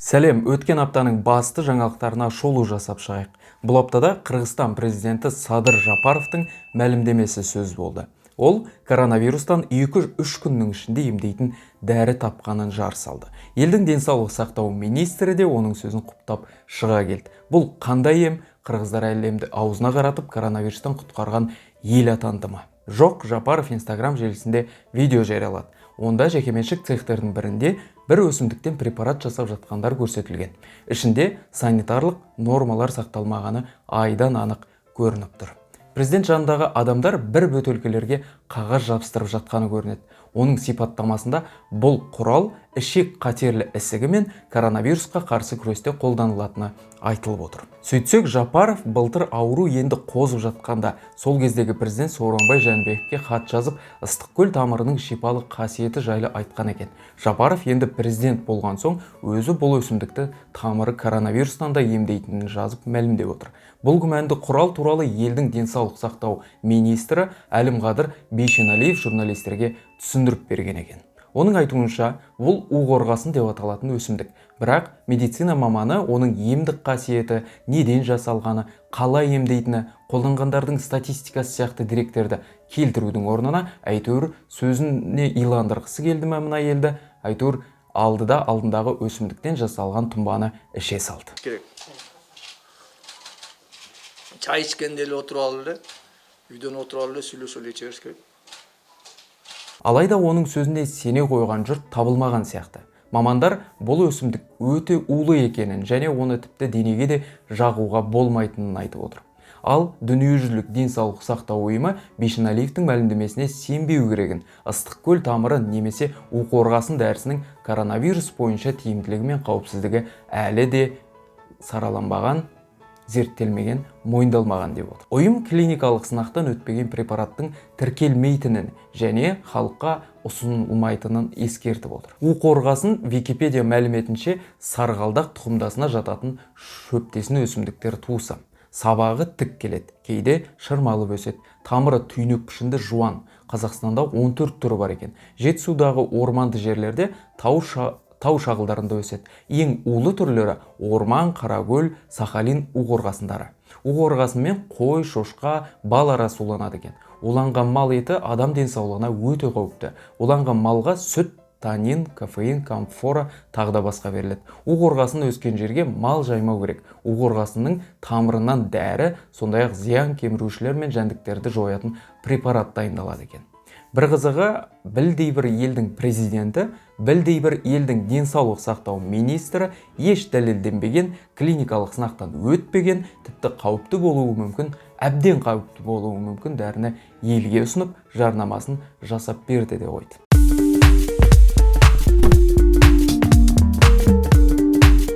Сәлем, өткен аптаның басты жаңалықтарына шолу жасап шығайық. Бұл аптада Қырғызстан президенті Садыр Жапаровтың мәлімдемесі сөз болды. Ол коронавирустан 2-3 күннің ішінде емдейтін дәрі тапқанын жар салды. Елдің денсаулық сақтау министрі де оның сөзін құптап шыға келді. Бұл қандай ем? Қырғыздар әлемді аузына қаратып коронавирустан құтқарған ел атанды ма? Жоқ, Жапаров Инстаграм желісінде видео жариялады. Онда жекеменшік цехтердің бірінде бір өсімдіктен препарат жасап жатқандар көрсетілген. Ішінде санитарлық нормалар сақталмағаны айдан анық көрініп тұр. Президент жанындағы адамдар бір бөтелкелерге қағаз жабыстырып жатқаны көрінеді. Оның сипаттамасында бұл құрал ішек қатерлі ісігі мен коронавирусқа қарсы күресте қолданылатыны айтылып отыр. Сөйтсек, Жапаров былтыр ауру енді қозып жатқанда сол кездегі президент Сооронбай Жээнбековке хат жазып, ыстықкөл тамырының шипалы қасиеті жайлы айтқан екен. Жапаров енді президент болған соң өзі бұл өсімдікті тамыры коронавирустан да емдейтінін жазып мәлімдеп отыр. Бұл күмәнді құрал туралы елдің денсаулық сақтау министрі Әлімғадыр Бейшеналиев журналистерге түсіндіріп берген екен. Оның айтуынша, бұл уқорғасын деп аталатын өсімдік. Бірақ медицина маманы оның емдік қасиеті, неден жасалғаны, қалай емдейтіні, қолданғандардың статистикасы сияқты деректерді келтірудің орнына әйтеуір сөзіне иландырғысы келді ме мына елді, әйтеуір алдындағы өсімдіктен жасалған тұнбаны іше салды. Çay içkende ele oturup aldı. Үйден отырып алды, сүйлөшүп ичебиз керек. Алайда оның сөзіне сене қойған жұрт табылмаған сияқты. Мамандар бұл өсімдік өте улы екенін және оны тіпті денеге де жағуға болмайтынын айтып отыр. Ал дүниежүзілік денсаулық сақтау ұйымы Бейшеналиевтің мәлімдемесіне сенбеу керегін, ыстықкөл тамыры немесе уқорғасын дәрісінің коронавирус бойынша тиімділігі мен қауіпсіздігі әлі де сараланбаған, зерттелмеген, мойындалмаған деп отыр. Ұйым клиникалық сынақтан өтпеген препараттың тіркелмейтінін және халыққа ұсынылмайтынын ескертіп отыр. Уқорғасын Википедия мәліметінше сарғалдақ тұқымдасына жататын шөптесін өсімдіктер туысы. Сабағы тік келеді, кейде шырмалып өседі. Тамыры түйнек пішінді жуан. Қазақстанда 14 түрі бар екен. Жетісудағы орманды жерлерде тау шағылдарында өседі. Ең улы түрлері орман, қаракөл, Сахалин уқорғасындары. Уқорғасымен қой, шошқа, бал арасы уланады екен. Уланған мал еті адам денсаулығына өте қауіпті. Уланған малға сүт, танин, кофеин, камфора тағы да басқа беріледі. Уқорғасын өскен жерге мал жаймау керек. Уқорғасының тамырынан дәрі, сондай-ақ зиян кемірушілер мен жәндіктерді жоятын препарат дайындалады екен. Бір қызығы, білдей бір елдің президенті, білдей бір елдің денсаулық сақтау министрі еш дәлелденбеген, клиникалық сынақтан өтпеген, тіпті қауіпті болуы мүмкін, әбден қауіпті болуы мүмкін дәріні елге ұсынып, жарнамасын жасап берді де қойды.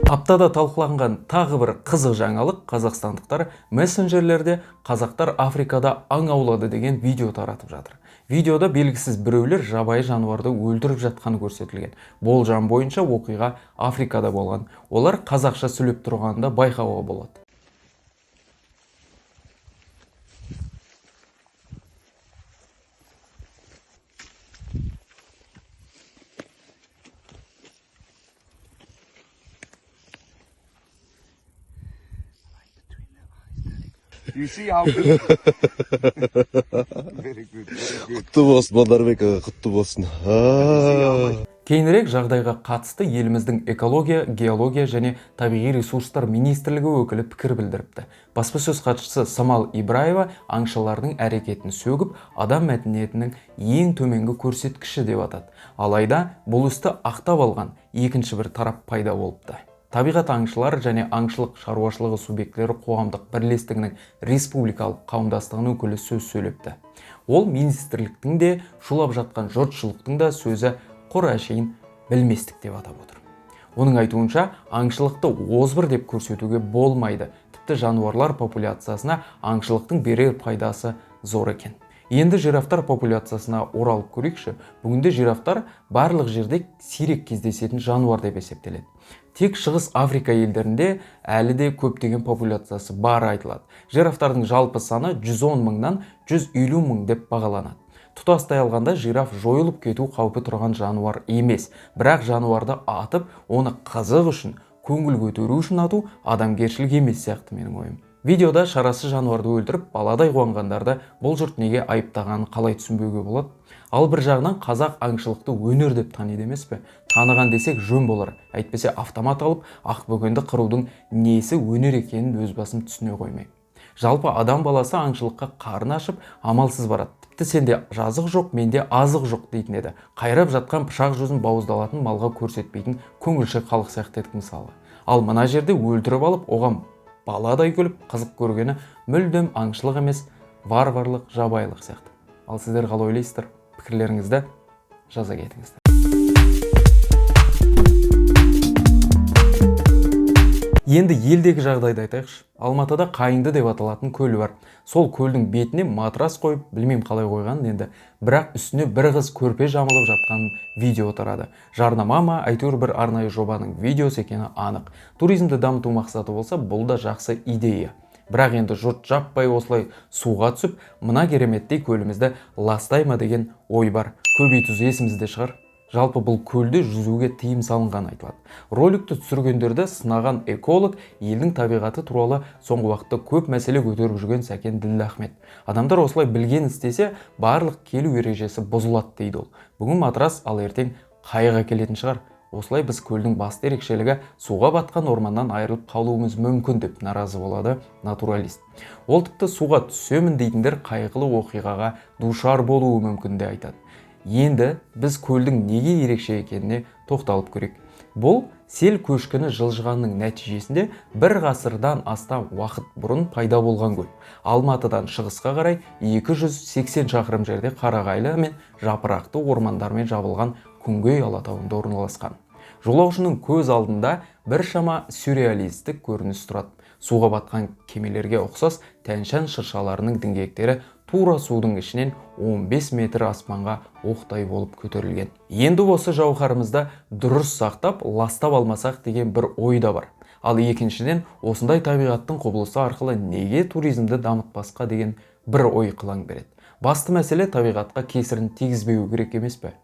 Аптада талқыланған тағы бір қызық жаңалық, қазақстандықтар мессенджерлерде қазақтар Африкада аң аулады деген видео таратып жатыр. Видеода белгісіз біреулер жабайы жануарды өлтіріп жатқаны көрсетілген. Болжам бойынша оқиға Африкада болған. Олар қазақша сөйлеп тұрғанда байқауға болады. You see how good? Very good. Құтты болсын, Балдарбек аға, құтты болсын. Кейінірек жағдайға қатысты еліміздің экология, геология және табиғи ресурстар министрлігі өкілі пікір білдіріпті. Баспасөз хатшысы Самал Ибраева аңшылардың әрекетін сөгіп, адам мәдениетінің ең төменгі көрсеткіші деп атады. Алайда бұл істі ақтап алған екінші бір тарап пайда болыпты. Табиғат аңшылар және аңшылық шаруашылығы субъектілері қоғамдық бірлестігінің республикалық қауымдастығының өкілі сөз сөйлепті. Ол министрліктің де, шулап жатқан жұртшылықтың да сөзі құр әшейін білместік деп атап отыр. Оның айтуынша, аңшылықты озбыр деп көрсетуге болмайды. Тіпті жануарлар популяциясына аңшылықтың берер пайдасы зор екен. Енді жирафтар популяциясына оралып көрейікші. Бүгінде жирафтар барлық жерде сирек кездесетін жануар деп есептеледі. Тек Шығыс Африка елдерінде әлі де көптеген популяциясы бар айтылады. Жирафтардың жалпы саны 110 мыңнан 150 мың деп бағаланады. Тұтастай алғанда жираф жойылып кету қаупі тұрған жануар емес. Бірақ жануарды атып, оны қызық үшін көңіл көтеру үшін ату адамгершілік емес сияқты менің ойым. Видеода шарасыз жануарды өлтіріп, баладай қуанғандарды бұл жұрт неге айыптағанын қалай түсінбеуге болады? Ал бір жағынан қазақ аңшылықты өнер деп таниды емес пе? Таныған десек жөн болар. Әйтпесе автомат алып, ақбөкенді қырудың несі өнер екенін өз басым түсіне қоймай. Жалпы адам баласы аңшылыққа қарын ашып, амалсыз барады. Тіпті сенде жазық жоқ, менде азық жоқ дейтін еді. Қайрап жатқан пышақ жүзін бауыздалатын малға көрсетпейтін көңілшек халық сияқты едік мысалы. Ал мына жерде өлтіріп алып, оған баладай күліп, қызық көргені мүлдем аңшылық емес, варварлық, жабайылық сияқты. Ал сіздер қалай ойлайсыздар? Пікірлеріңізді жаза кетіңіздер. Енді елдегі жағдайды айтайықшы. Алматыда Қайыңды деп аталатын көл бар. Сол көлдің бетіне матрас қойып, білмеймін қалай қойғанын енді, бірақ үстіне бір қыз көрпе жамылып жатқан видео тарады. Жарнама ма, әйтеуір бір арнайы жобаның видеосы екені анық. Туризмді дамыту мақсаты болса, бұл да жақсы идея. Бірақ енді жұрт жаппай осылай суға түсіп, мына кереметтей көлімізді ластай ма деген ой бар. Көбейтуз есімізде шығар. Жалпы бұл көлде жүзуге тыйым салынған айтылады. Роликті түсіргендерді сынаған эколог елдің табиғаты туралы соңғы уақытта көп мәселе көтеріп жүрген Сәкен Ділдахмет. Адамдар осылай білген істесе, барлық келу ережесі бұзылады дейді ол. Бүгін матрас, ал ертең қайығы келетін шығар. Осылай біз көлдің басты ерекшелігі суға батқан орманнан айырылып қалуымыз мүмкін деп наразы болады натуралист. Ол тіпті суға түсемін дейтіндер қайғылы оқиғаға душар болуы мүмкін де айтады. Енді біз көлдің неге ерекше екеніне тоқталып көрейік. Бұл сел көшкіні жылжығанның нәтижесінде бір ғасырдан астам уақыт бұрын пайда болған көл. Алматыдан шығысқа қарай 280 шақырым жерде Қарағайлы мен жапырақты ормандармен жабылған Күнгей алатауында орналасқан. Жолаушының көз алдында біршама сюрреалистік көрініс тұрады. Суға батқан кемелерге ұқсас тәншан шыршаларының діңгектері тура судың ішінен 15 метр аспанға оқтай болып көтерілген. Енді осы жауһарымызды дұрыс сақтап, ластап алмасақ деген бір ой да бар. Ал екіншіден, осындай табиғаттың құбылысы арқылы неге туризмді дамытпасқа деген бір ой қылаң береді. Басты мәселе табиғатқа кесірін тигізбеу керек емес пе?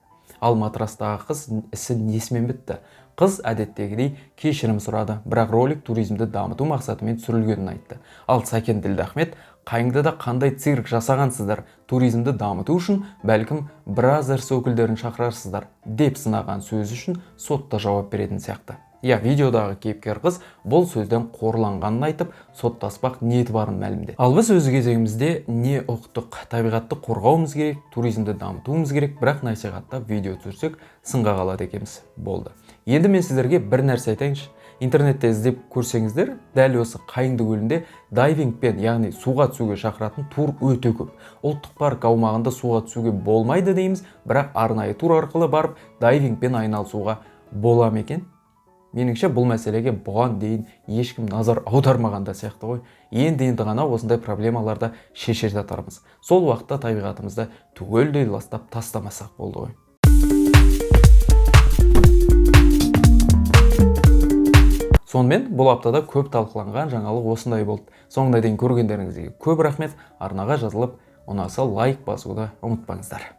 Ал матрастағы қыз ісі несімен бітті? Қыз әдеттегідей кешірім сұрады, бірақ ролик туризмді дамыту мақсатымен түсірілгенін айтты. Ал Сәкен Ділдахмет, Қайыңдыда қандай цирк жасағансыздар, туризмді дамыту үшін бәлкім біраз ірі өкілдерін шақырарсыздар деп сынаған сөз үшін сотта жауап беретін сияқты. Видеодағы кейіпкер қыз бұл сөзден қорланғанын айтып, соттаспақ ниеті барын мәлімдеді. Ал біз өз кезегімізде не ұқтық? Табиғатты қорғауымыз керек, туризмді дамытуымыз керек, бірақ насихаттап видео түсірсек сынға қалады екенбіз. Болды. Енді мен сіздерге бір нәрсе айтайыншы. Интернетте іздеп көрсеңіздер, дәл осы Қайыңды көлінде дайвингпен, яғни суға түсуге шақыратын тур өте көп. Ұлттық парк аумағында суға түсуге болмайды дейміз, бірақ арнайы тур арқылы барып дайвингпен айналысуға бола ма екен? Меніңше бұл мәселеге бұған дейін ешкім назар аудармағанда сияқты ғой. Енді ғана осындай проблемаларды шеше жатармыз. Сол уақытта табиғатымызды түгелдей ластап тастамасақ болды ғой. Сонымен бұл аптада көп талқыланған жаңалық осындай болды. Соңына дейін көргендеріңізге көп рахмет. Арнаға жазылып, ұнаса лайк басуды ұмытпаңыздар.